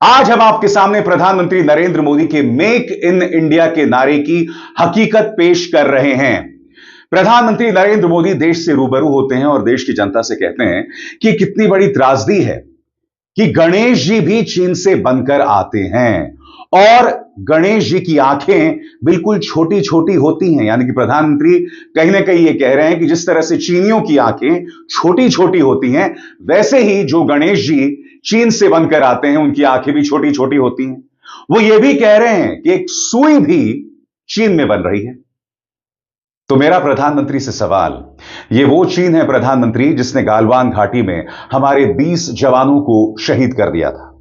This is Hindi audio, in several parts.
आज हम आपके सामने प्रधानमंत्री नरेंद्र मोदी के मेक इन इंडिया के नारे की हकीकत पेश कर रहे हैं। प्रधानमंत्री नरेंद्र मोदी देश से रूबरू होते हैं और देश की जनता से कहते हैं कि कितनी बड़ी त्रासदी है कि गणेश जी भी चीन से बनकर आते हैं और गणेश जी की आंखें बिल्कुल छोटी छोटी होती हैं। यानी कि प्रधानमंत्री कहीं ना कहीं ये कह रहे हैं कि जिस तरह से चीनियों की आंखें छोटी छोटी होती हैं, वैसे ही जो गणेश जी चीन से बनकर आते हैं उनकी आंखें भी छोटी छोटी होती हैं। वो ये भी कह रहे हैं कि एक सुई भी चीन में बन रही है। तो मेरा प्रधानमंत्री से सवाल, ये वो चीन है प्रधानमंत्री जिसने गालवान घाटी में हमारे 20 जवानों को शहीद कर दिया था।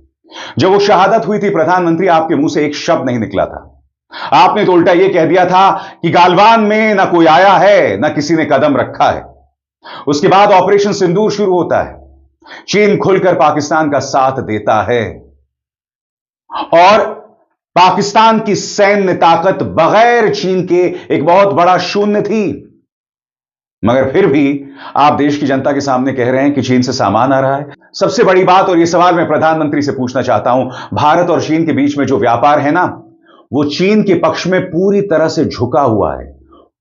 जब वो शहादत हुई थी प्रधानमंत्री, आपके मुंह से एक शब्द नहीं निकला था। आपने तो उल्टा यह कह दिया था कि गालवान में ना कोई आया है ना किसी ने कदम रखा है। उसके बाद ऑपरेशन सिंदूर शुरू होता है। चीन खुलकर पाकिस्तान का साथ देता है और पाकिस्तान की सैन्य ताकत बगैर चीन के एक बहुत बड़ा शून्य थी। मगर फिर भी आप देश की जनता के सामने कह रहे हैं कि चीन से सामान आ रहा है। सबसे बड़ी बात, और यह सवाल मैं प्रधानमंत्री से पूछना चाहता हूं, भारत और चीन के बीच में जो व्यापार है ना, वो चीन के पक्ष में पूरी तरह से झुका हुआ है,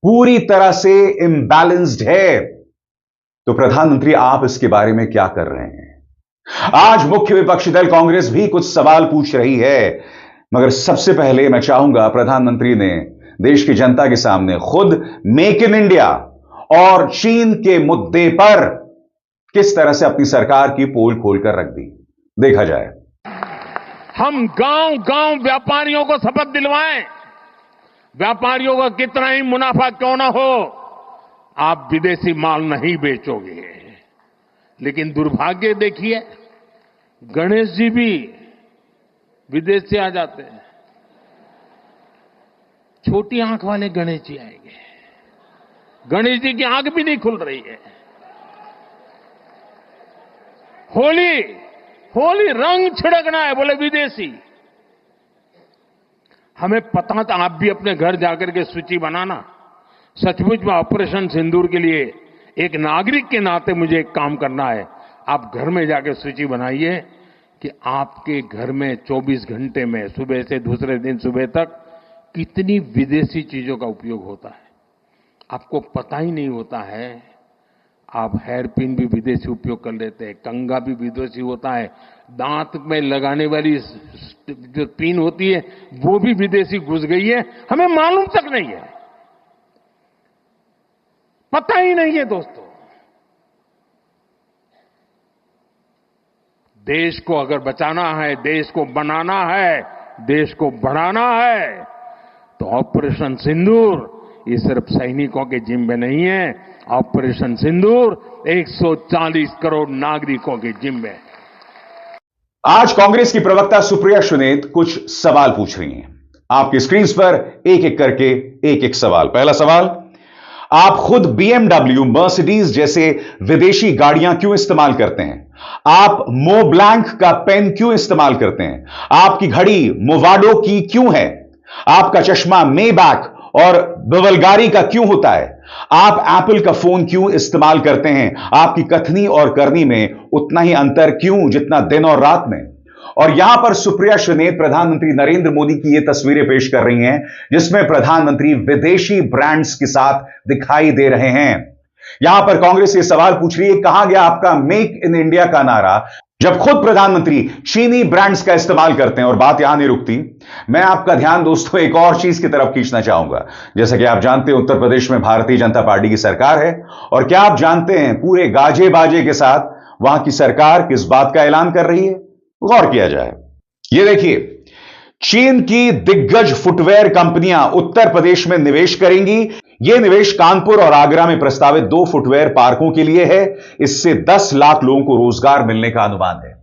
पूरी तरह से इम्बैलेंस्ड है। तो प्रधानमंत्री, आप इसके बारे में क्या कर रहे हैं? आज मुख्य विपक्षी दल कांग्रेस भी कुछ सवाल पूछ रही है, मगर सबसे पहले मैं चाहूंगा प्रधानमंत्री ने देश की जनता के सामने खुद मेक इन इंडिया और चीन के मुद्दे पर किस तरह से अपनी सरकार की पोल खोलकर रख दी, देखा जाए। हम गांव गांव व्यापारियों को शपथ दिलवाएं, व्यापारियों का कितना ही मुनाफा क्यों ना हो, आप विदेशी माल नहीं बेचोगे। लेकिन दुर्भाग्य देखिए, गणेश जी भी विदेश से आ जाते हैं। छोटी आंख वाले गणेश जी आएंगे, गणेश जी की आंख भी नहीं खुल रही है। होली होली रंग छिड़कना है, बोले विदेशी। हमें पता था, आप भी अपने घर जाकर के सूची बनाना। सचमुच में ऑपरेशन सिंदूर के लिए एक नागरिक के नाते मुझे एक काम करना है। आप घर में जाकर सूची बनाइए कि आपके घर में 24 घंटे में सुबह से दूसरे दिन सुबह तक कितनी विदेशी चीजों का उपयोग होता है। आपको पता ही नहीं होता है। आप हेयर पिन भी विदेशी उपयोग कर लेते हैं, कंघा भी विदेशी होता है, दांत में लगाने वाली जो पिन होती है वो भी विदेशी घुस गई है, हमें मालूम तक नहीं है, पता ही नहीं है। दोस्तों, देश को अगर बचाना है, देश को बनाना है, देश को बढ़ाना है, तो ऑपरेशन सिंदूर ये सिर्फ सैनिकों के जिम्मे नहीं है। ऑपरेशन सिंदूर 140 करोड़ नागरिकों के जिम्मे है। आज कांग्रेस की प्रवक्ता सुप्रिया सुनेत कुछ सवाल पूछ रही हैं। आपकी स्क्रीन पर एक एक करके एक एक सवाल। पहला सवाल, आप खुद बीएमडब्ल्यू, मर्सिडीज जैसे विदेशी गाड़ियां क्यों इस्तेमाल करते हैं? आप मोब्लैंक का पेन क्यों इस्तेमाल करते हैं? आपकी घड़ी मोवाडो की क्यों है? आपका चश्मा मेबैक और बवलगारी का क्यों होता है? आप एप्पल का फोन क्यों इस्तेमाल करते हैं? आपकी कथनी और करनी में उतना ही अंतर क्यों जितना दिन और रात में? और यहां पर सुप्रिया सुनेत प्रधानमंत्री नरेंद्र मोदी की ये तस्वीरें पेश कर रही हैं जिसमें प्रधानमंत्री विदेशी ब्रांड्स के साथ दिखाई दे रहे हैं। यहां पर कांग्रेस ये सवाल पूछ रही है, कहां गया आपका मेक इन इंडिया का नारा जब खुद प्रधानमंत्री चीनी ब्रांड्स का इस्तेमाल करते हैं? और बात यहां नहीं रुकती, मैं आपका ध्यान दोस्तों एक और चीज की तरफ खींचना चाहूंगा। जैसा कि आप जानते हैं, उत्तर प्रदेश में भारतीय जनता पार्टी की सरकार है, और क्या आप जानते हैं पूरे गाजे बाजे के साथ वहां की सरकार किस बात का ऐलान कर रही है? गौर किया जाए। ये देखिए, चीन की दिग्गज फुटवेयर कंपनियां उत्तर प्रदेश में निवेश करेंगी। यह निवेश कानपुर और आगरा में प्रस्तावित 2 फुटवेयर पार्कों के लिए है। इससे 10 लाख लोगों को रोजगार मिलने का अनुमान है।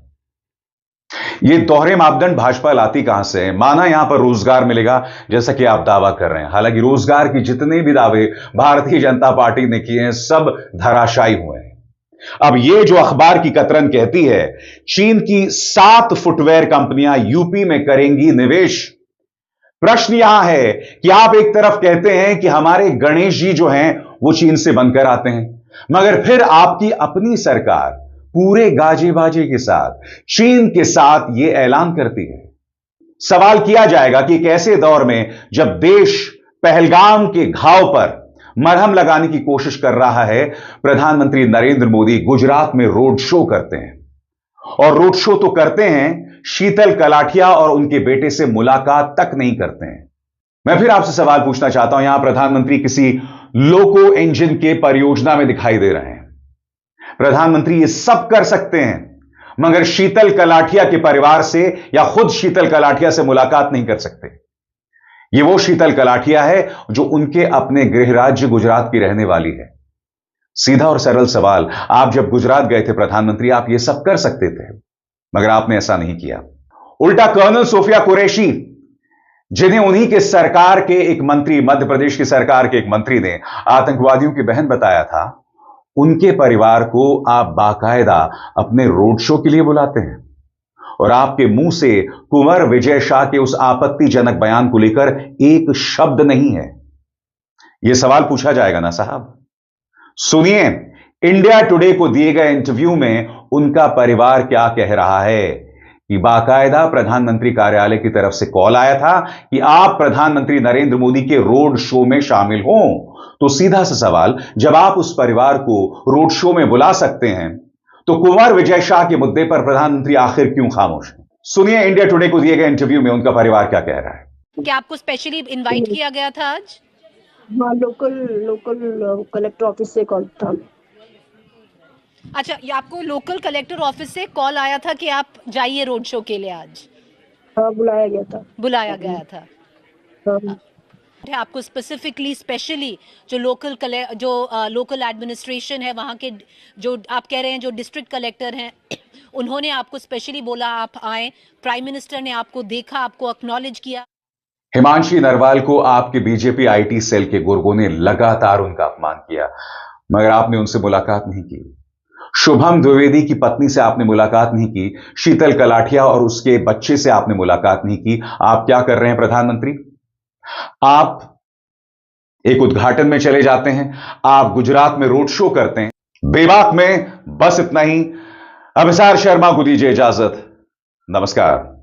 यह दोहरे मापदंड भाजपा लाती कहां से है? माना यहां पर रोजगार मिलेगा जैसा कि आप दावा कर रहे हैं, हालांकि रोजगार के जितने भी दावे भारतीय जनता पार्टी ने किए हैं सब धराशायी हुए हैं। अब यह जो अखबार की कतरन कहती है, चीन की 7 फुटवेयर कंपनियां यूपी में करेंगी निवेश। प्रश्न यहां है कि आप एक तरफ कहते हैं कि हमारे गणेश जी जो हैं वो चीन से बनकर आते हैं, मगर फिर आपकी अपनी सरकार पूरे गाजे बाजे के साथ चीन के साथ यह ऐलान करती है। सवाल किया जाएगा कि एक ऐसे दौर में जब देश पहलगाम के घाव पर मरहम लगाने की कोशिश कर रहा है, प्रधानमंत्री नरेंद्र मोदी गुजरात में रोड शो करते हैं। और रोड शो तो करते हैं, शीतल कलाठिया और उनके बेटे से मुलाकात तक नहीं करते हैं। मैं फिर आपसे सवाल पूछना चाहता हूं, यहां प्रधानमंत्री किसी लोको इंजन के परियोजना में दिखाई दे रहे हैं। प्रधानमंत्री ये सब कर सकते हैं, मगर शीतल कलाठिया के परिवार से या खुद शीतल कलाठिया से मुलाकात नहीं कर सकते। ये वो शीतल कलाठिया है जो उनके अपने गृह राज्य गुजरात की रहने वाली है। सीधा और सरल सवाल, आप जब गुजरात गए थे प्रधानमंत्री, आप ये सब कर सकते थे, मगर आपने ऐसा नहीं किया। उल्टा कर्नल सोफिया कुरैशी, जिन्हें उन्हीं के सरकार के एक मंत्री, मध्य प्रदेश की सरकार के एक मंत्री ने आतंकवादियों की बहन बताया था, उनके परिवार को आप बाकायदा अपने रोड शो के लिए बुलाते हैं और आपके मुंह से कुंवर विजय शाह के उस आपत्तिजनक बयान को लेकर एक शब्द नहीं है। यह सवाल पूछा जाएगा ना साहब। सुनिए, इंडिया टुडे को दिए गए इंटरव्यू में उनका परिवार क्या कह रहा है कि बाकायदा प्रधानमंत्री कार्यालय की तरफ से कॉल आया था कि आप प्रधानमंत्री नरेंद्र मोदी के रोड शो में शामिल हों। तो सीधा सा सवाल, जब आप उस परिवार को रोड शो में बुला सकते हैं, तो कुंवर विजय शाह के मुद्दे पर प्रधानमंत्री आखिर क्यों खामोश हैं? सुनिए इंडिया टुडे को दिए गए इंटरव्यू में उनका परिवार क्या कह रहा है। क्या आपको स्पेशली इनवाइट किया गया था आज? हाँ, लोकल कलेक्टर ऑफिस से कॉल था। अच्छा, ये आपको लोकल कलेक्टर ऑफिस से कॉल आया था कि आप जाइए रोड शो के लिए आज? हाँ, बुलाया गया था। बुलाया गया था। हाँ। आपको स्पेसिफिकली स्पेशली जो लोकल एडमिनिस्ट्रेशन है वहाँ के, जो आप कह रहे हैं जो डिस्ट्रिक्ट कलेक्टर हैं, उन्होंने आपको स्पेशली बोला आप आए, प्राइम मिनिस्टर ने आपको देखा, आपको एक्नॉलेज किया। हिमांशी नरवाल को आपके बीजेपी आईटी सेल के गुर्गों ने लगातार उनका अपमान किया, मगर आपने उनसे मुलाकात नहीं की। शुभम द्विवेदी की पत्नी से आपने मुलाकात नहीं की, शीतल कलाठिया और उसके बच्चे से आपने मुलाकात नहीं की। आप क्या कर रहे हैं प्रधानमंत्री? आप एक उद्घाटन में चले जाते हैं, आप गुजरात में रोड शो करते हैं। बेबाक में बस इतना ही। अभिसार शर्मा को दीजिए इजाजत। नमस्कार।